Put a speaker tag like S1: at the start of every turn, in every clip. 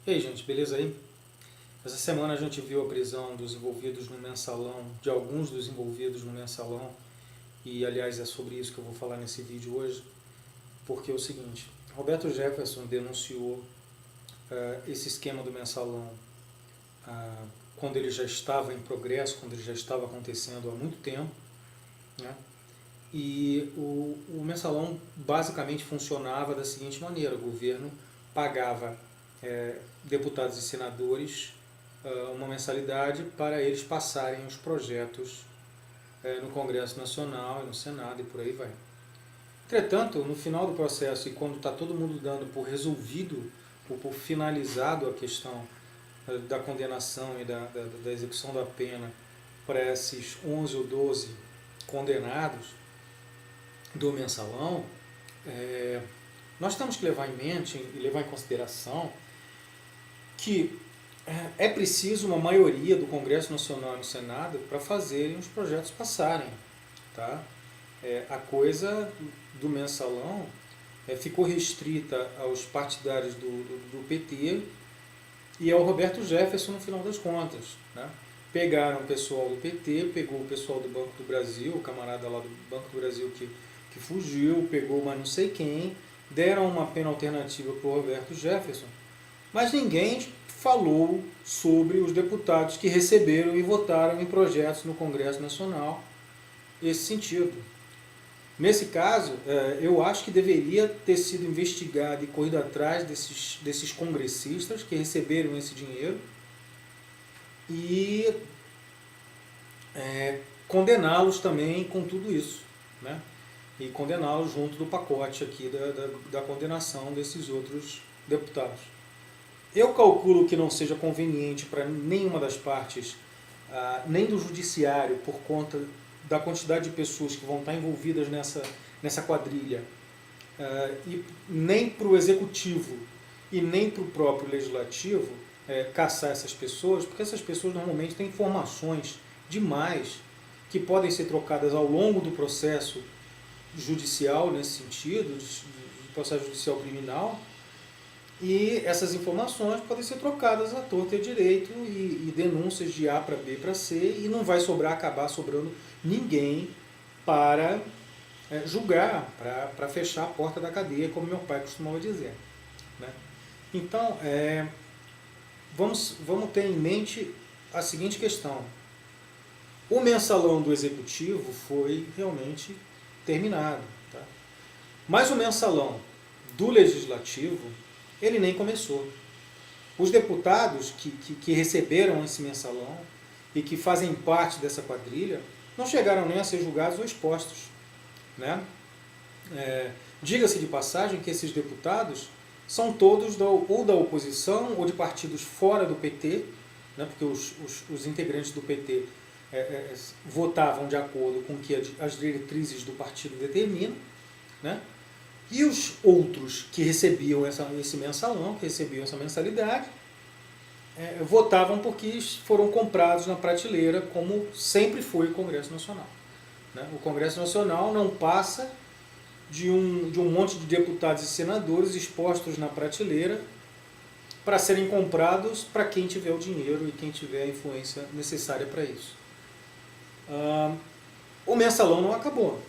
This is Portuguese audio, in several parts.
S1: E aí, gente, beleza aí? Essa semana a gente viu a prisão dos envolvidos no mensalão, de alguns dos envolvidos no mensalão, e aliás é sobre isso que eu vou falar nesse vídeo hoje, porque é o seguinte: Roberto Jefferson denunciou esse esquema do mensalão quando ele já estava em progresso, quando ele já estava acontecendo há muito tempo, né? E o mensalão basicamente funcionava da seguinte maneira: o governo pagava deputados e senadores uma mensalidade para eles passarem os projetos no Congresso Nacional e no Senado e por aí vai. Entretanto, no final do processo e quando está todo mundo dando por resolvido, por finalizado a questão da condenação e da execução da pena para esses 11 ou 12 condenados do mensalão, nós temos que levar em mente e levar em consideração que é preciso uma maioria do Congresso Nacional e do Senado para fazerem os projetos passarem. Tá? A coisa do mensalão ficou restrita aos partidários do PT e ao Roberto Jefferson no final das contas. Né? Pegaram o pessoal do PT, pegou o pessoal do Banco do Brasil, o camarada lá do Banco do Brasil que fugiu, pegou mais não sei quem, deram uma pena alternativa para o Roberto Jefferson, mas ninguém falou sobre os deputados que receberam e votaram em projetos no Congresso Nacional nesse sentido. Nesse caso, eu acho que deveria ter sido investigado e corrido atrás desses congressistas que receberam esse dinheiro e condená-los também com tudo isso, né? E condená-los junto do pacote aqui da condenação desses outros deputados. Eu calculo que não seja conveniente para nenhuma das partes, nem do judiciário, por conta da quantidade de pessoas que vão estar envolvidas nessa quadrilha, e nem para o executivo e nem para o próprio legislativo caçar essas pessoas, porque essas pessoas normalmente têm informações demais que podem ser trocadas ao longo do processo judicial, nesse sentido, de processo judicial criminal, e essas informações podem ser trocadas à torta e à direito e denúncias de A para B para C, e não vai acabar sobrando ninguém para julgar, para fechar a porta da cadeia, como meu pai costumava dizer. Né? Então, vamos ter em mente a seguinte questão: o mensalão do Executivo foi realmente terminado. Tá? Mas o mensalão do Legislativo, ele nem começou. Os deputados que receberam esse mensalão e que fazem parte dessa quadrilha não chegaram nem a ser julgados ou expostos. Né? Diga-se de passagem que esses deputados são todos ou da oposição ou de partidos fora do PT, né? Porque os integrantes do PT votavam de acordo com o que as diretrizes do partido determinam, né? E os outros que recebiam esse mensalão, que recebiam essa mensalidade, votavam porque foram comprados na prateleira, como sempre foi o Congresso Nacional. Né? O Congresso Nacional não passa de um monte de deputados e senadores expostos na prateleira para serem comprados para quem tiver o dinheiro e quem tiver a influência necessária para isso. O mensalão não acabou.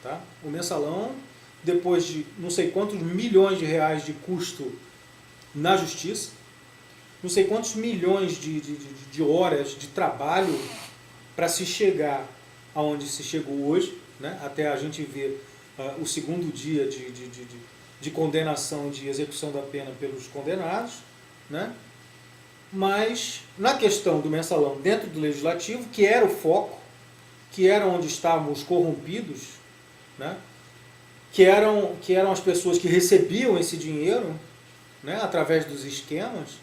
S1: Tá? O mensalão, depois de não sei quantos milhões de reais de custo na justiça, não sei quantos milhões de horas de trabalho para se chegar aonde se chegou hoje, né? Até a gente ver o segundo dia de condenação, de execução da pena pelos condenados, né? Mas na questão do mensalão dentro do Legislativo, que era o foco, que era onde estavam os corrompidos, né? que eram as pessoas que recebiam esse dinheiro, né, através dos esquemas,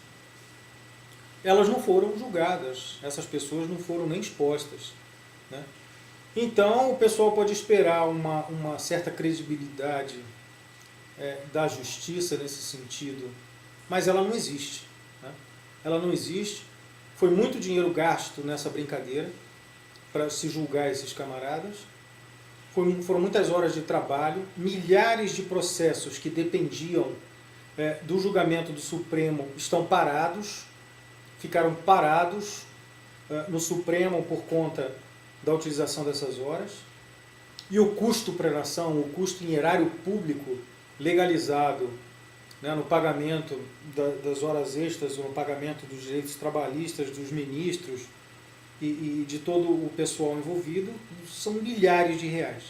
S1: elas não foram julgadas, essas pessoas não foram nem expostas. Né? Então o pessoal pode esperar uma certa credibilidade da justiça nesse sentido, mas ela não existe. Né? Ela não existe. Foi muito dinheiro gasto nessa brincadeira para se julgar esses camaradas. Foram muitas horas de trabalho, milhares de processos que dependiam do julgamento do Supremo estão parados, ficaram parados no Supremo por conta da utilização dessas horas, e o custo para a nação, o custo em erário público legalizado, né, no pagamento das horas extras, no pagamento dos direitos trabalhistas dos ministros e de todo o pessoal envolvido, são milhares de reais.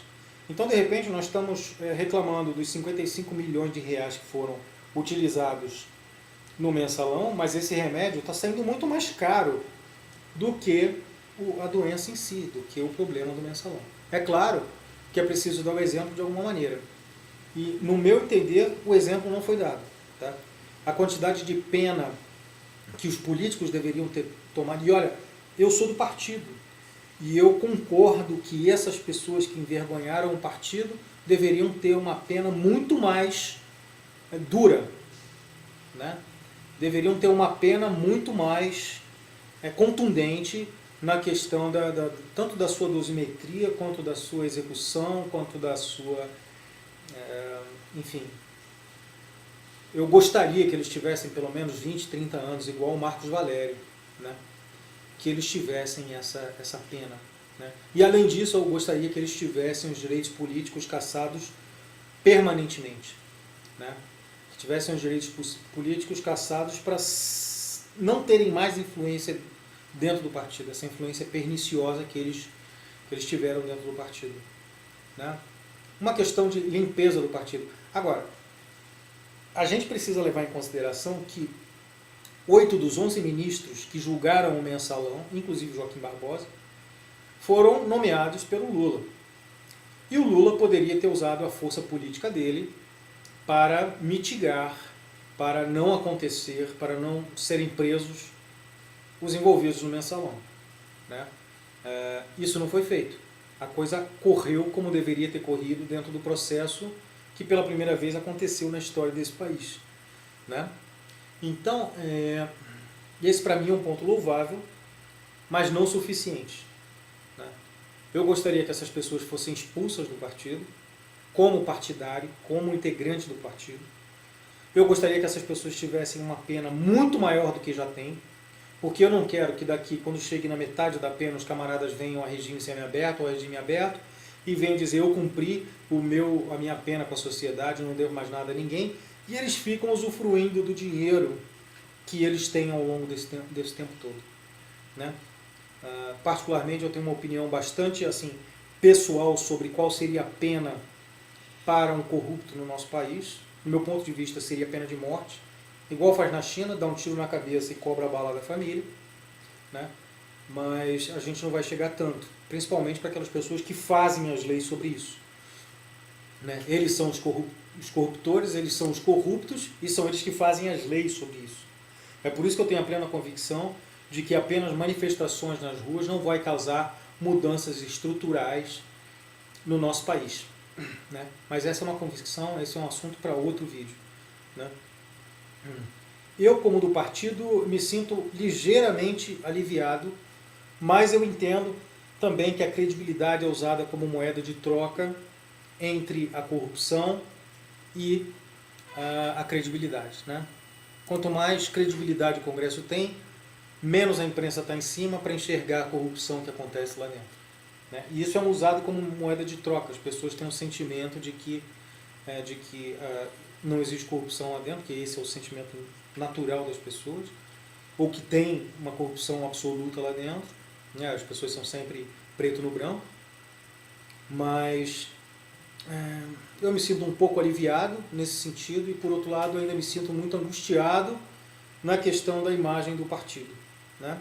S1: Então, de repente, nós estamos reclamando dos 55 milhões de reais que foram utilizados no mensalão, mas esse remédio está saindo muito mais caro do que a doença em si, do que o problema do mensalão. É claro que é preciso dar o exemplo de alguma maneira. E, no meu entender, o exemplo não foi dado. Tá? A quantidade de pena que os políticos deveriam ter tomado... E olha, eu sou do partido, e eu concordo que essas pessoas que envergonharam o partido deveriam ter uma pena muito mais dura, né? Deveriam ter uma pena muito mais contundente na questão tanto da sua dosimetria, quanto da sua execução, quanto da sua... enfim, eu gostaria que eles tivessem pelo menos 20, 30 anos, igual o Marcos Valério, né? Que eles tivessem essa pena. Né? E além disso, eu gostaria que eles tivessem os direitos políticos cassados permanentemente. Né? Que tivessem os direitos políticos cassados para não terem mais influência dentro do partido, essa influência perniciosa que eles tiveram dentro do partido. Né? Uma questão de limpeza do partido. Agora, a gente precisa levar em consideração que 8 dos 11 ministros que julgaram o mensalão, inclusive Joaquim Barbosa, foram nomeados pelo Lula. E o Lula poderia ter usado a força política dele para mitigar, para não acontecer, para não serem presos os envolvidos no mensalão. Né? Isso não foi feito. A coisa correu como deveria ter corrido dentro do processo que pela primeira vez aconteceu na história desse país. Né? Então, esse para mim é um ponto louvável, mas não suficiente. Né? Eu gostaria que essas pessoas fossem expulsas do partido, como partidário, como integrante do partido. Eu gostaria que essas pessoas tivessem uma pena muito maior do que já têm, porque eu não quero que daqui, quando chegue na metade da pena, os camaradas venham a regime semiaberto ou a regime aberto e venham dizer: eu cumpri a minha pena com a sociedade, não devo mais nada a ninguém, e eles ficam usufruindo do dinheiro que eles têm ao longo desse tempo todo. Né? Particularmente, eu tenho uma opinião bastante assim, pessoal sobre qual seria a pena para um corrupto no nosso país. Do meu ponto de vista, seria a pena de morte. Igual faz na China, dá um tiro na cabeça e cobra a bala da família. Né? Mas a gente não vai chegar tanto, principalmente para aquelas pessoas que fazem as leis sobre isso. Né? Eles são os corruptores, eles são os corruptos e são eles que fazem as leis sobre isso. É por isso que eu tenho a plena convicção de que apenas manifestações nas ruas não vai causar mudanças estruturais no nosso país. Né? Mas essa é uma convicção, esse é um assunto para outro vídeo. Né? Eu, como do partido, me sinto ligeiramente aliviado, mas eu entendo também que a credibilidade é usada como moeda de troca entre a corrupção e a credibilidade. Né? Quanto mais credibilidade o Congresso tem, menos a imprensa está em cima para enxergar a corrupção que acontece lá dentro. Né? E isso é usado como moeda de troca. As pessoas têm um sentimento de que não existe corrupção lá dentro, que esse é o sentimento natural das pessoas, ou que tem uma corrupção absoluta lá dentro. Né? As pessoas são sempre preto no branco. Mas eu me sinto um pouco aliviado nesse sentido, e por outro lado eu ainda me sinto muito angustiado na questão da imagem do partido. Né?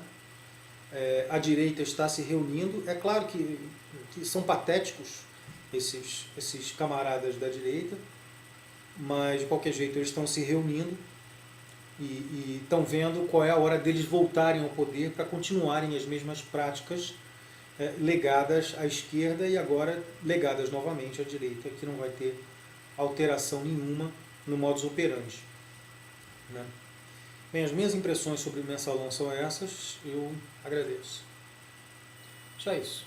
S1: A direita está se reunindo. É claro que são patéticos esses camaradas da direita, mas de qualquer jeito eles estão se reunindo e estão vendo qual é a hora deles voltarem ao poder para continuarem as mesmas práticas legadas à esquerda e agora legadas novamente à direita, que não vai ter alteração nenhuma no modus operandi. Né? Bem, as minhas impressões sobre o mensalão são essas, eu agradeço. Só isso.